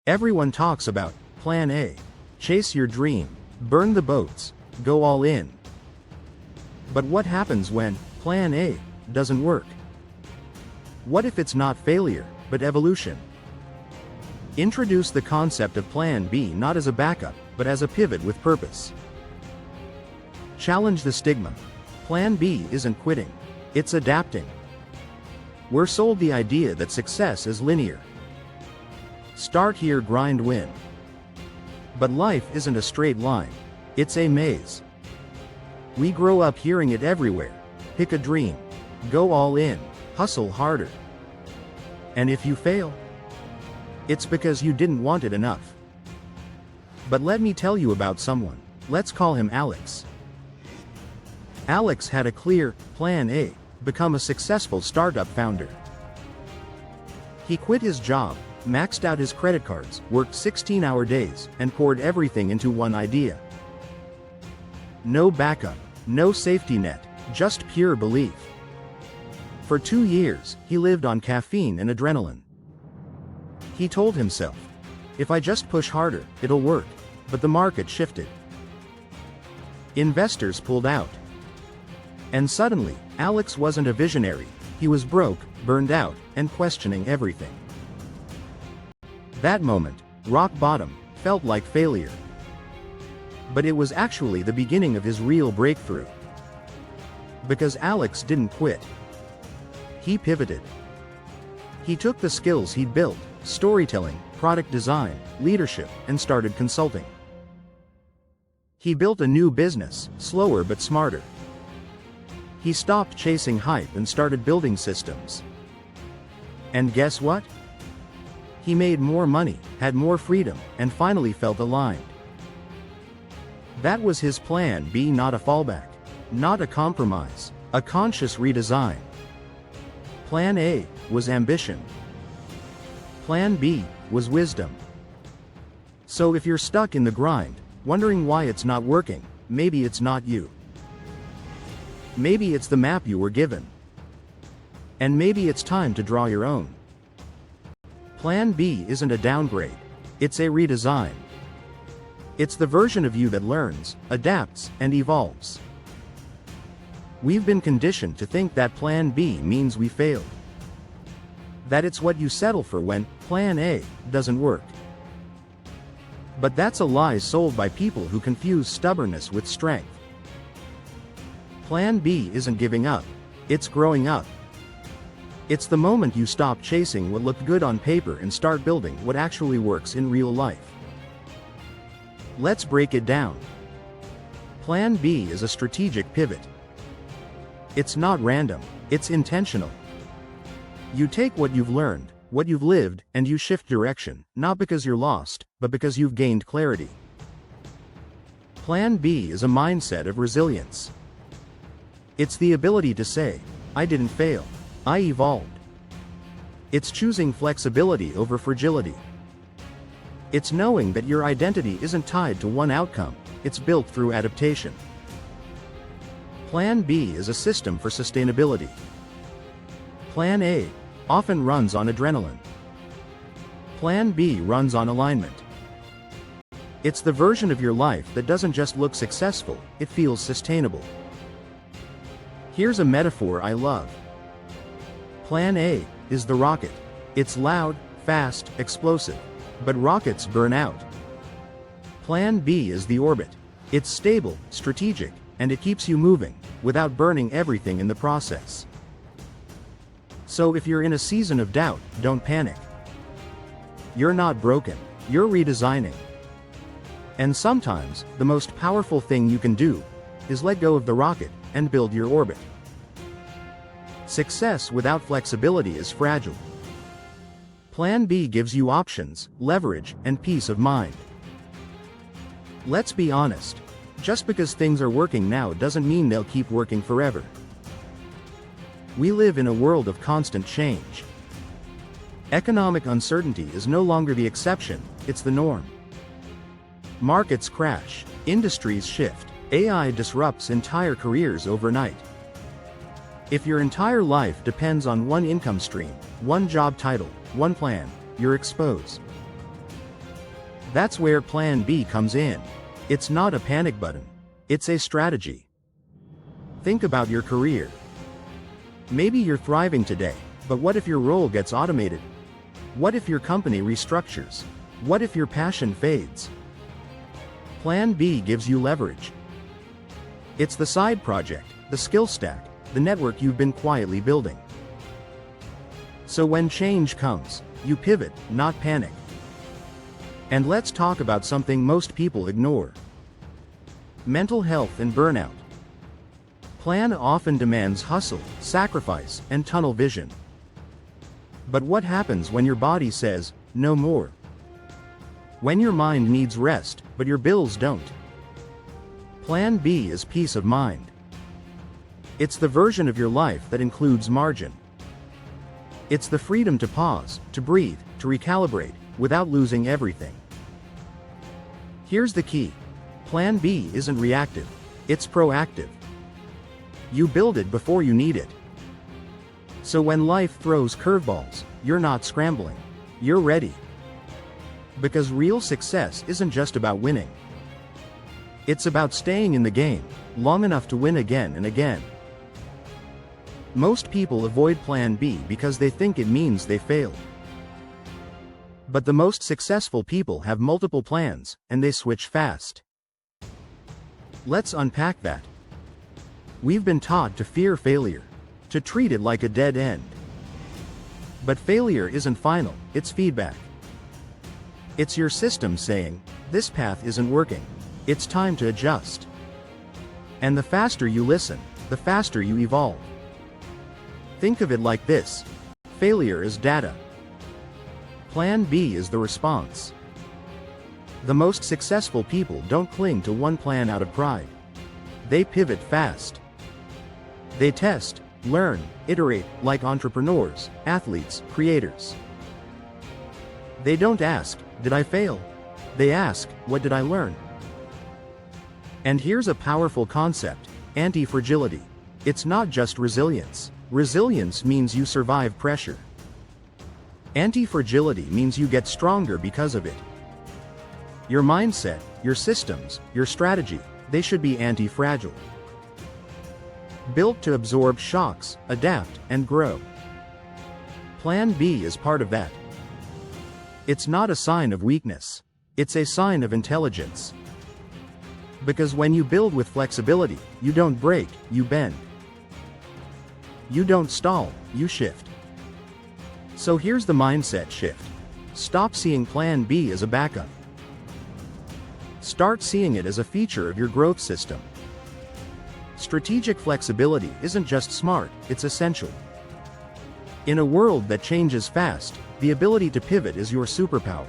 Everyone talks about Plan A. Chase your dream, burn the boats, go all in. But what happens when Plan A doesn't work? What if it's not failure, but evolution? Introduce the concept of Plan B not as a backup, but as a pivot with purpose. Challenge the stigma. Plan B isn't quitting, it's adapting. We're sold the idea that success is linear. Start here, grind, win. But life isn't a straight line, it's a maze. We grow up hearing it everywhere. Pick a dream, go all in, hustle harder. And if you fail, it's because you didn't want it enough. But let me tell you about someone. Let's call him Alex. Alex had a clear Plan A, become a successful startup founder. He quit his job, maxed out his credit cards, worked 16-hour days, and poured everything into one idea. No backup, no safety net, just pure belief. For 2 years, he lived on caffeine and adrenaline. He told himself, if I just push harder, it'll work. But the market shifted. Investors pulled out. And suddenly, Alex wasn't a visionary, he was broke, burned out, and questioning everything. That moment, rock bottom, felt like failure. But it was actually the beginning of his real breakthrough. Because Alex didn't quit. He pivoted. He took the skills he'd built, storytelling, product design, leadership, and started consulting. He built a new business, slower but smarter. He stopped chasing hype and started building systems. And guess what? He made more money, had more freedom, and finally felt aligned. That was his Plan B, not a fallback, not a compromise, a conscious redesign. Plan A was ambition. Plan B was wisdom. So if you're stuck in the grind, wondering why it's not working, maybe it's not you. Maybe it's the map you were given. And maybe it's time to draw your own. Plan B isn't a downgrade, it's a redesign. It's the version of you that learns, adapts, and evolves. We've been conditioned to think that Plan B means we failed. That it's what you settle for when Plan A doesn't work. But that's a lie sold by people who confuse stubbornness with strength. Plan B isn't giving up, it's growing up. It's the moment you stop chasing what looked good on paper and start building what actually works in real life. Let's break it down. Plan B is a strategic pivot. It's not random, it's intentional. You take what you've learned, what you've lived, and you shift direction, not because you're lost, but because you've gained clarity. Plan B is a mindset of resilience. It's the ability to say, I didn't fail, I evolved. It's choosing flexibility over fragility. It's knowing that your identity isn't tied to one outcome, it's built through adaptation. Plan B is a system for sustainability. Plan A often runs on adrenaline. Plan B runs on alignment. It's the version of your life that doesn't just look successful, it feels sustainable. Here's a metaphor I love. Plan A is the rocket. It's loud, fast, explosive. But rockets burn out. Plan B is the orbit. It's stable, strategic, and it keeps you moving, without burning everything in the process. So if you're in a season of doubt, don't panic. You're not broken, you're redesigning. And sometimes, the most powerful thing you can do is let go of the rocket and build your orbit. Success without flexibility is fragile. Plan B gives you options, leverage, and peace of mind. Let's be honest. Just because things are working now doesn't mean they'll keep working forever. We live in a world of constant change. Economic uncertainty is no longer the exception, it's the norm. Markets crash, industries shift, AI disrupts entire careers overnight. If your entire life depends on one income stream, one job title, one plan, you're exposed. That's where Plan B comes in. It's not a panic button. It's a strategy. Think about your career. Maybe you're thriving today, but what if your role gets automated? What if your company restructures? What if your passion fades? Plan B gives you leverage. It's the side project, the skill stack, the network you've been quietly building. So when change comes, you pivot, not panic. And let's talk about something most people ignore. Mental health and burnout. Plan often demands hustle, sacrifice, and tunnel vision. But what happens when your body says, no more? When your mind needs rest, but your bills don't? Plan B is peace of mind. It's the version of your life that includes margin. It's the freedom to pause, to breathe, to recalibrate, without losing everything. Here's the key. Plan B isn't reactive. It's proactive. You build it before you need it. So when life throws curveballs, you're not scrambling. You're ready. Because real success isn't just about winning. It's about staying in the game, long enough to win again and again. Most people avoid Plan B because they think it means they failed. But the most successful people have multiple plans, and they switch fast. Let's unpack that. We've been taught to fear failure, to treat it like a dead end. But failure isn't final, it's feedback. It's your system saying, this path isn't working. It's time to adjust. And the faster you listen, the faster you evolve. Think of it like this. Failure is data. Plan B is the response. The most successful people don't cling to one plan out of pride. They pivot fast. They test, learn, iterate, like entrepreneurs, athletes, creators. They don't ask, did I fail? They ask, what did I learn? And here's a powerful concept, anti-fragility. It's not just resilience. Resilience means you survive pressure. Anti-fragility means you get stronger because of it. Your mindset, your systems, your strategy, they should be anti-fragile. Built to absorb shocks, adapt, and grow. Plan B is part of that. It's not a sign of weakness. It's a sign of intelligence. Because when you build with flexibility, you don't break, you bend. You don't stall, you shift. So here's the mindset shift. Stop seeing Plan B as a backup. Start seeing it as a feature of your growth system. Strategic flexibility isn't just smart, it's essential. In a world that changes fast, the ability to pivot is your superpower.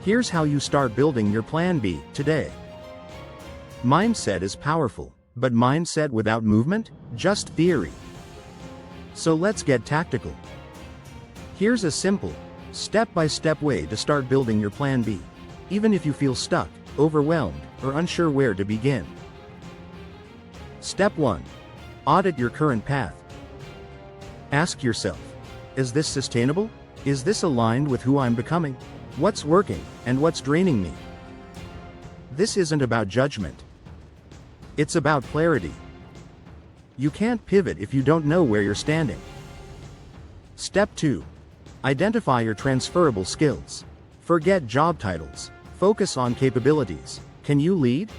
Here's how you start building your Plan B today. Mindset is powerful, but mindset without movement? Just theory. So let's get tactical. Here's a simple, step-by-step way to start building your Plan B, even if you feel stuck, overwhelmed, or unsure where to begin. Step 1. Audit your current path. Ask yourself, is this sustainable? Is this aligned with who I'm becoming? What's working, and what's draining me? This isn't about judgment. It's about clarity. You can't pivot if you don't know where you're standing. Step 2. Identify your transferable skills. Forget job titles. Focus on capabilities. Can you lead?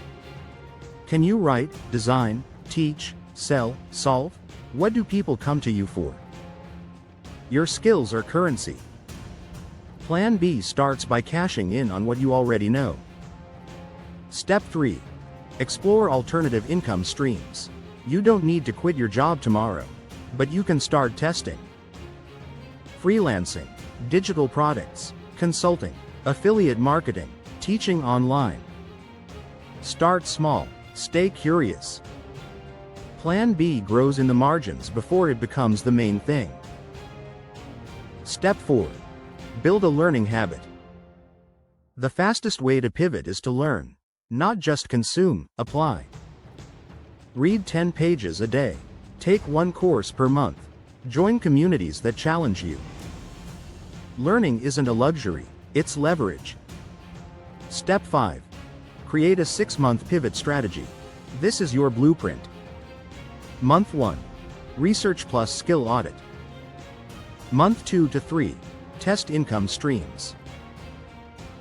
Can you write, design, teach, sell, solve? What do people come to you for? Your skills are currency. Plan B starts by cashing in on what you already know. Step 3. Explore alternative income streams. You don't need to quit your job tomorrow, but you can start testing. Freelancing, digital products, consulting, affiliate marketing, teaching online. Start small, stay curious. Plan B grows in the margins before it becomes the main thing. Step 4. Build a learning habit. The fastest way to pivot is to learn. Not just consume, apply. Read 10 pages a day. Take one course per month. Join communities that challenge you. Learning isn't a luxury, It's leverage. Step 5. Create a 6-month pivot strategy. This is your blueprint. Month 1. Research plus skill audit. Month 2 to 3. Test income streams.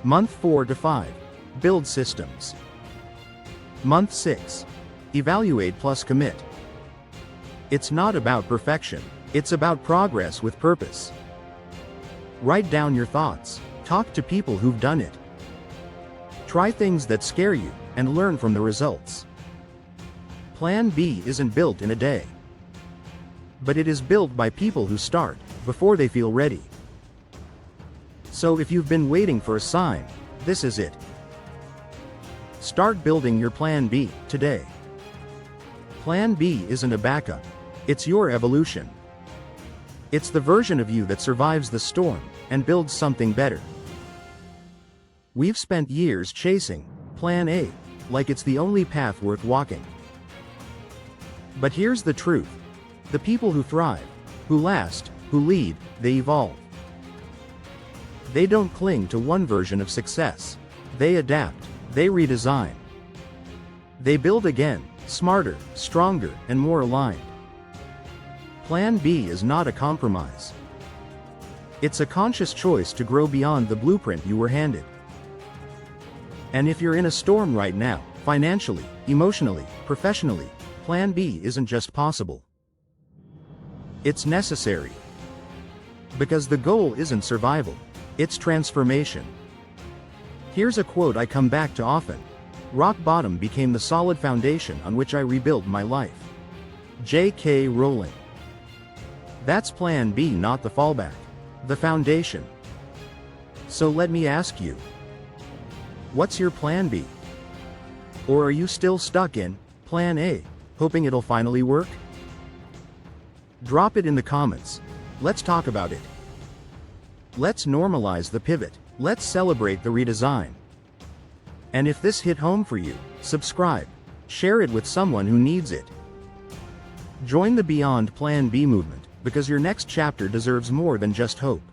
Month 4 to 5. Build systems. Month 6. Evaluate plus commit. It's not about perfection. It's about progress with purpose. Write down your thoughts. Talk to people who've done it. Try things that scare you, and learn from the results. Plan B isn't built in a day. But it is built by people who start, before they feel ready. So if you've been waiting for a sign, this is it. Start building your Plan B, today. Plan B isn't a backup. It's your evolution. It's the version of you that survives the storm, and builds something better. We've spent years chasing Plan A, like it's the only path worth walking. But here's the truth. The people who thrive, who last, who lead, they evolve. They don't cling to one version of success. They adapt, they redesign. They build again, smarter, stronger, and more aligned. Plan B is not a compromise. It's a conscious choice to grow beyond the blueprint you were handed. And if you're in a storm right now, financially, emotionally, professionally, Plan B isn't just possible. It's necessary. Because the goal isn't survival, it's transformation. Here's a quote I come back to often. Rock bottom became the solid foundation on which I rebuilt my life. J.K. Rowling. That's Plan B, not the fallback. The foundation. So let me ask you. What's your Plan B? Or are you still stuck in Plan A, hoping it'll finally work? Drop it in the comments. Let's talk about it. Let's normalize the pivot. Let's celebrate the redesign. And if this hit home for you, subscribe. Share it with someone who needs it. Join the Beyond Plan B movement, because your next chapter deserves more than just hope.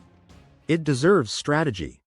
It deserves strategy.